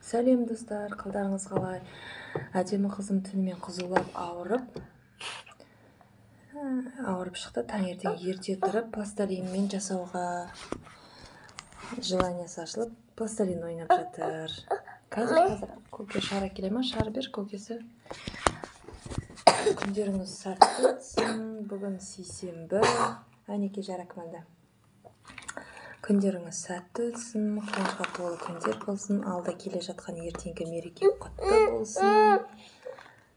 Сәлем достар, қалдарыңыз қалай? Әдемі қызым түнімен қызулап ауырып шықты. Таңертең ерте тұрып, пластилинмен жасауға желаниясы ашылып, пластилин ойнап жатыр. Қазір көке шар әкеле ма? Шар бер көкесі. Күндеріңіз сәтті өтсін. Бүгін сейсенбі. Әнеке жаракманда. Күндеріңіз сәтті өтсін, қуанышқа толы күндер болсын, алда келе жатқан ертеңгі мереке құтты болсын.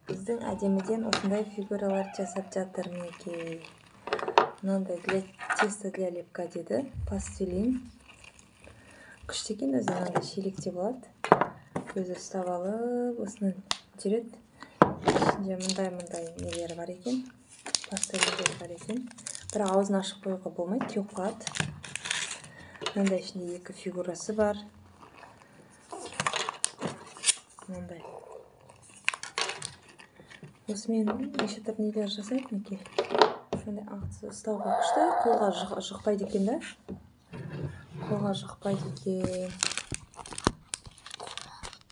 Біздің әдеміден осындай фигуралар жасап жатыр мінекей. Мынандай тесто для лепка деді, пластилин. Күшті екен, өзі мынандай шелекте болады. Өзі ұстап алып, осыны жүреді. Ішінде мындай нелері бар екен, пластилиндер бар екен. Бірақ аузын ашып қоюға болмайды, теуіп қалады. Мынандай ішінде екі фигурасы бар. Мынандай. Осымен неше түрлі нелер жасайды мінекей. Мындай ағысы ұстауға күшті, қолға жұқпайды екен да. Қолға жұқпайды екен.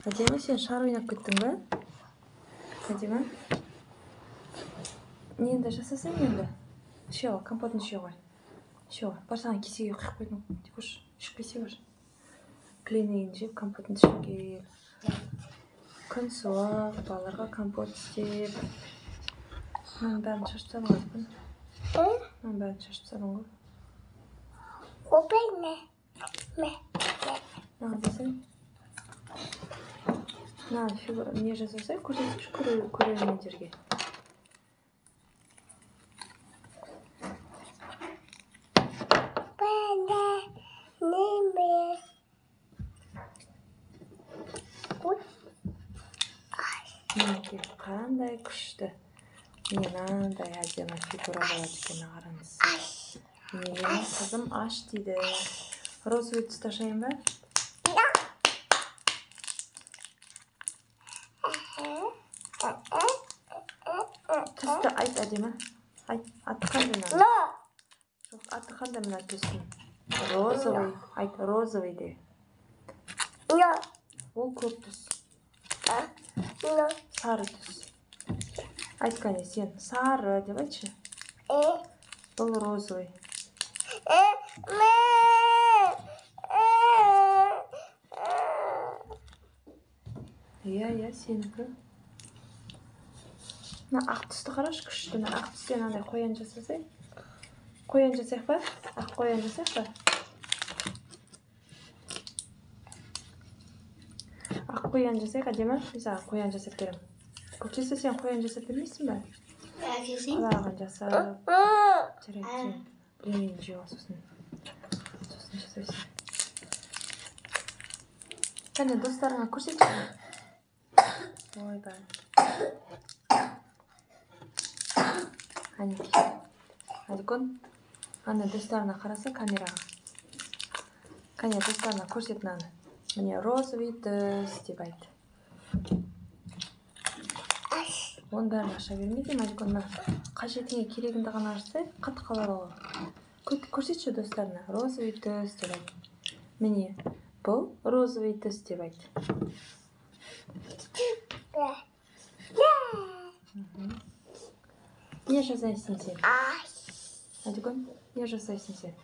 Әдемі, сен шар ойнап кеттің ба? Әдемі? Не енді жасасаң енді? Іше ғой, компотын іше ғой. Іше ғой, барсаған кесеге құйып қойдың. Декош, ішпесе бар. Пленейін жеп, компотын ішіп кел. Күн суық, балаларға компот істеп. Мынаның бәрін шашып салың ғой. Мынаның бәрін шашып салың ғой. Маған десең. Мынаны фигура не жасаса, көрсетші көрермендерге. Мінекей, қандай күшті. Мынандай әдемі фигура болады екен, қараңыз. Менің қызым аш дейді. Розовый түсті ашайын ба? Түсті айт әдемі. Айт, аты қандай мына? Жоқ, аты қандай мына түстің? Розовый. Айт, розовый де. Ол көк түс. Сары түс. Айт қане сен, сары деп айтшы. Бұл розовый. Иә, сенікі. Мына ақ түсті қарашы, күшті. Ақ түстен андай қоян жасасай. Қоян жасайық па? Ақ қоян жасайық па? Ақ қоян жасайық, әдемі. Мен саған қоян жасап берем. Көкесі, сен қоян жасап бермейсің ба? Құлағын жасап. Жарайды, сен білемейін жеуға сосын жасайсың. Кәне достарыңа көрсетші. Ойбай. Әнеке. Әдікон. Аны достарына қараса камераға. Кәне достарына көрсет мынаны. Міне розовый түс деп айт. Оның бәрін аша бермейді, Әдікон. Қажетіңе керегінді ғана ашсай, қатты қалар оғы. Көрсетші достарына. Розовый түс деп айт. Міне, бұл розовый түс деп айт. Не жасайсың сен? Әдікон, не жасайсың сен?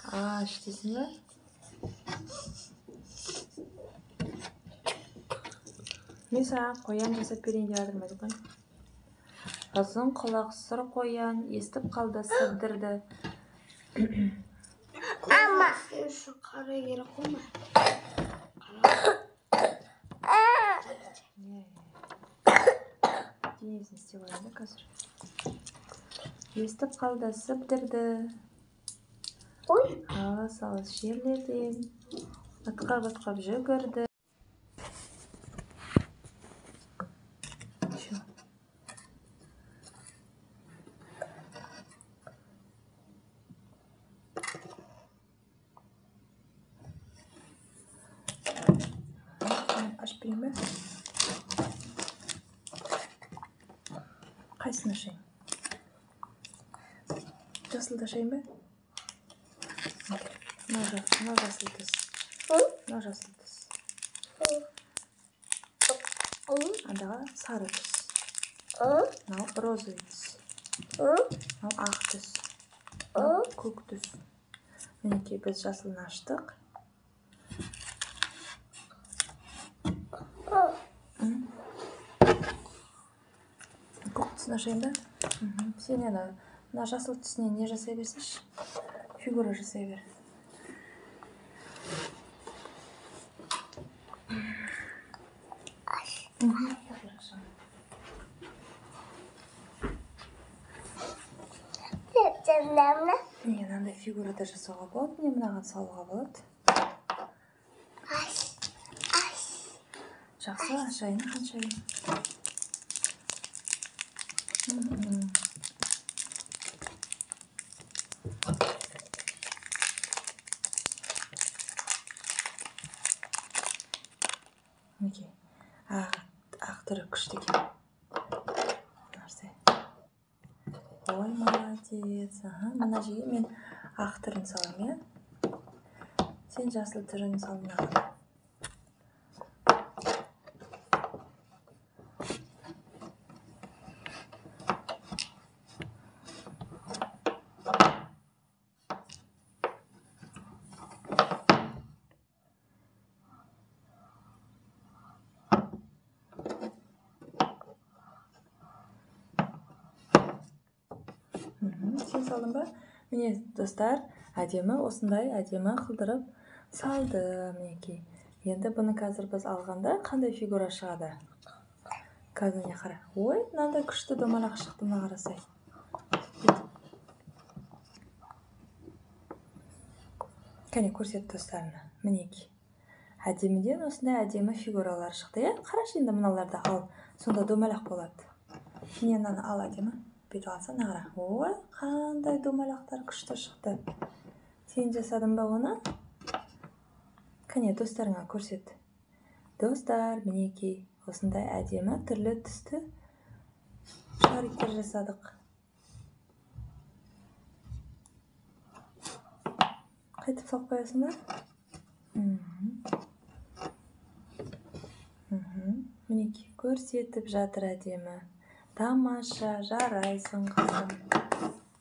Аш дейсің ба? Мен саған қоян жасап берейін деп жатырмын, Әдікон. Ұзын құлақ сұр қоян естіп қалды сыбдырды. Ама! Şu kara yere koyma. Денесін істеп алады қазір. Естіп қалды сыбдырды. Алыс жерлерден атқап жүгірді. Ашып берейін бе? Қайсыны ашайын? Жасылды ашайын ба? Мына жасыл түс. Мынау жасыл түс. Андағы сары түс. Мынау розовый түс. Мынау ақ түс. Мынау көк түс. Мінекей біз жасылын аштық. Көк түсін ашайын ба? Сен енді мына жасыл түсіне не жасай берсінші? Фигура жасай бер. Міне мынандай фигурада жасауға болады, міне мынаған салуға болады. Жақсы, ашайын, қаншайын. Мінекей, ақ түрі күшті екен. Ой, молодец. Мына жерге мен ақ түрін салам, е? Сен жасыл түрін сал мынаған. Сен салдың ба? Міне, достар, әдемі осындай әдемі қылдырып салды, мінекей. Енді бұны қазір біз алғанда қандай фигура шығады? Қазір не қара? Ой, мынандай күшті домалақ шықты, мына қарасай. Кәне көрсет достарына, мінекей. Әдеміден осындай әдемі фигуралар шықты, е? Қарашы енді мыналарды ал, сонда домалақ болады. Міне мынаны ал әдемі. Бүйтіп алса нағыра. Ой, қандай домалақтар күшті шықты. Сен жасадың ба оны? Кәне достарыңа көрсет. Достар, мінекей, осындай әдемі түрлі түсті шариктер жасадық. Қайтып салып қоясың ба? Мінекей, көрсетіп жатыр әдемі. Тамаша, жарайсың қызым.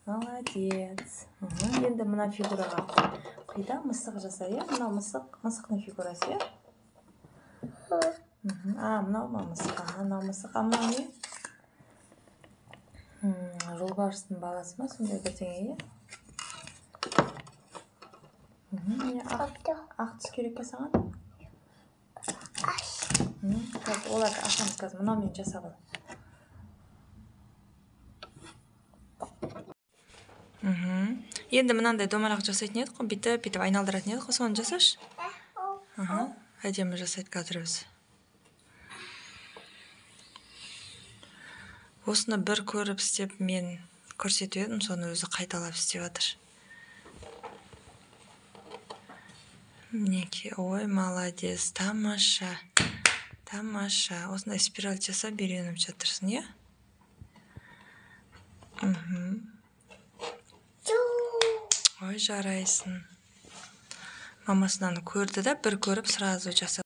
Молодец. Енді мына фигураға қида мысық жасай, е? Мынау мысықтың фигурасы, е? Мынау мысық, мынау мысық, мынау не? Жолбарыстың баласы ма? Сондай бірдеңе, е? Ақ түс керек пе саған? Оларды ашамыз қазір, мынаумен жасап ал. Енді мынандай домалақ жасайтын едік қой, бүйтіп айналдыратын едік қой, соны жасашы. Әдемі жасайды қазір өзі. Осыны бір көріп істеп мен көрсетіп едім, соны өзі қайталап істеп жатыр. Мінекей, ой, молодец, тамаша. Тамаша. Осындай спираль жасап үйреніп жатырсың, е? Ой, жарайсың. Мамасынан көрді да, бір көріп сразу жасап.